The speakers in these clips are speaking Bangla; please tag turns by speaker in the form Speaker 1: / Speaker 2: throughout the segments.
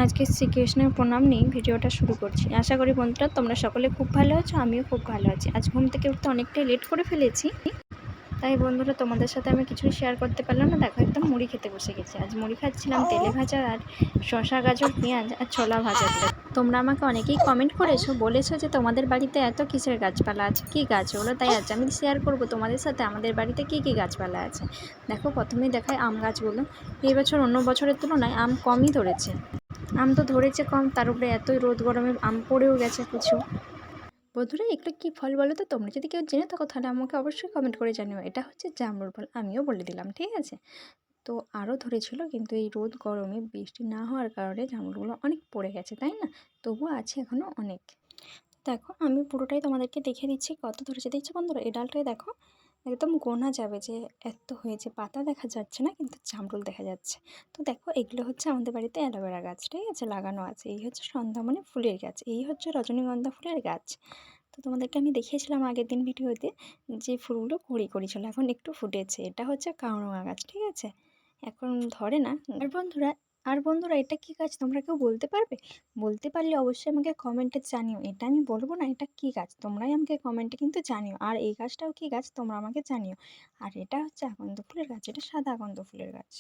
Speaker 1: আজকে শ্রীকৃষ্ণের প্রণাম নিয়ে ভিডিওটা শুরু করছি। আশা করি বন্ধুরা তোমরা সকলে খুব ভালো আছো, আমিও খুব ভালো আছি। আজ ঘুম থেকে উঠতে অনেকটাই লেট করে ফেলেছি, তাই বন্ধুরা তোমাদের সাথে আমি কিছুই শেয়ার করতে পারলাম না। দেখো একদম মুড়ি খেতে বসে গেছি। আজ মুড়ি খাচ্ছিলাম তেলে ভাজা আর শসা গাজর পেঁয়াজ আর ছোলা ভাজা দিয়ে। তোমরা আমাকে অনেকেই কমেন্ট করেছো, বলেছো যে তোমাদের বাড়িতে এত কিসের গাছপালা আছে, কী গাছ ওগুলো, তাই আজ আমি শেয়ার করবো তোমাদের সাথে আমাদের বাড়িতে কী কী গাছপালা আছে। দেখো প্রথমেই দেখায় আম গাছগুলো। এই বছর অন্য বছরের তুলনায় আম কমই ধরেছে। আম তো ধরেছে কম, তার উপরে এতই রোদ গরমে আম পড়েও গেছে কিছু। বন্ধুরা এগুলো কী ফল বলো তো? তোমরা যদি কেউ জেনে থাকো তাহলে আমাকে অবশ্যই কমেন্ট করে জানিও। এটা হচ্ছে জামরুল ফল, আমিও বলে দিলাম, ঠিক আছে? তো আরও ধরেছিল, কিন্তু এই রোদ গরমে বৃষ্টি না হওয়ার কারণে জামরুলগুলো অনেক পড়ে গেছে, তাই না? তবুও আছে এখনও অনেক। দেখো আমি পুরোটাই তোমাদেরকে দেখে দিচ্ছি কত ধরেছে। দেখছো বন্ধুরা, এই ডালটাই দেখো একদম গোনা যাবে যে এত হয়েছে। পাতা দেখা যাচ্ছে না, কিন্তু জামরুল দেখা যাচ্ছে। তো দেখো এগুলো হচ্ছে আমাদের বাড়িতে অ্যালোভেরা গাছ, ঠিক আছে, লাগানো আছে। এই হচ্ছে সন্ধ্যামণি ফুলের গাছ, এই হচ্ছে রজনীগন্ধা ফুলের গাছ। তো তোমাদেরকে আমি দেখিয়েছিলাম আগের দিন ভিডিওতে যে ফুলগুলো কড়ি করেছিল, এখন একটু ফুটেছে। এটা হচ্ছে কামরাঙা গাছ, ঠিক আছে, এখন ধরে না। আর বন্ধুরা এটা কী গাছ তোমরা কেউ বলতে পারবে? বলতে পারলে অবশ্যই আমাকে কমেন্টে জানিও। এটা আমি বলবো না এটা কী গাছ, তোমরাই আমাকে কমেন্টে কিন্তু জানিও। আর এই গাছটাও কী গাছ তোমরা আমাকে জানিও। আর এটা হচ্ছে আকন্দ ফুলের গাছ, এটা সাদা আকন্দ ফুলের গাছ।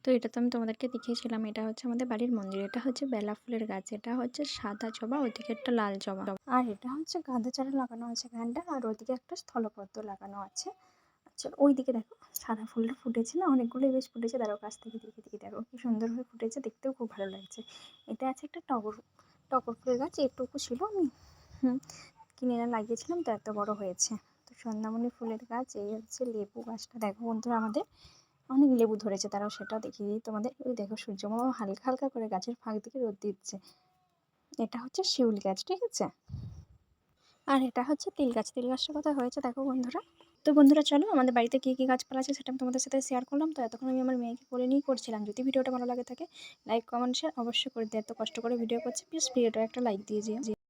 Speaker 1: তো এটা তো আমি তোমাদেরকে দেখিয়েছিলাম। এটা হচ্ছে আমাদের বাড়ির মন্দির। এটা হচ্ছে বেলা ফুলের গাছ, এটা হচ্ছে সাদা জবা, ওদিকে একটা লাল জবা। আর এটা হচ্ছে গাঁদা চারা লাগানো আছে এখানটা, আর ওদিকে একটা স্থলপদ্ম লাগানো আছে। আচ্ছা ওইদিকে দেখো সাদা ফুলটা ফুটেছে না, অনেকগুলোই বেশ ফুটেছে। দেখো কাছ থেকে দেখে দেখো কি সুন্দরভাবে ফুটেছে, দেখতেও খুব ভালো লাগছে। এটা আছে একটা টগর টগর ফুলের গাছ, এটুকু ছিল, আমি কিনে এনে লাগিয়েছিলাম, তো এত বড় হয়েছে। তো সন্ধ্যামণি ফুলের গাছ। এই হচ্ছে লেবু গাছটা, দেখো বন্ধুরা আমাদের অনেক লেবু ধরেছে, তারাও সেটাও দেখিয়ে দিই তোমাদের। ওই দেখো সূর্যমামা হালকা হালকা করে গাছের ফাঁক থেকে রোদ দিচ্ছে। এটা হচ্ছে শিউলি গাছ, ঠিক আছে। আর এটা হচ্ছে তিল গাছ। তিল গাছটার কথা হয়েছে দেখো বন্ধুরা। তো বন্ধুরা চলো আমাদের বাড়িতে কী কী গাছপালা আছে সেটা আমি তোমাদের সাথে শেয়ার করলাম। তো এতক্ষণ আমি আমার মেয়েকে কোলে নিয়েই করছিলাম। যদি ভিডিওটা ভালো লাগে থাকে লাইক কমেন্ট শেয়ার অবশ্যই করে দিও। এত কষ্ট করে ভিডিও করছি, প্লিজ ভিডিওটা একটা লাইক দিয়ে দিও।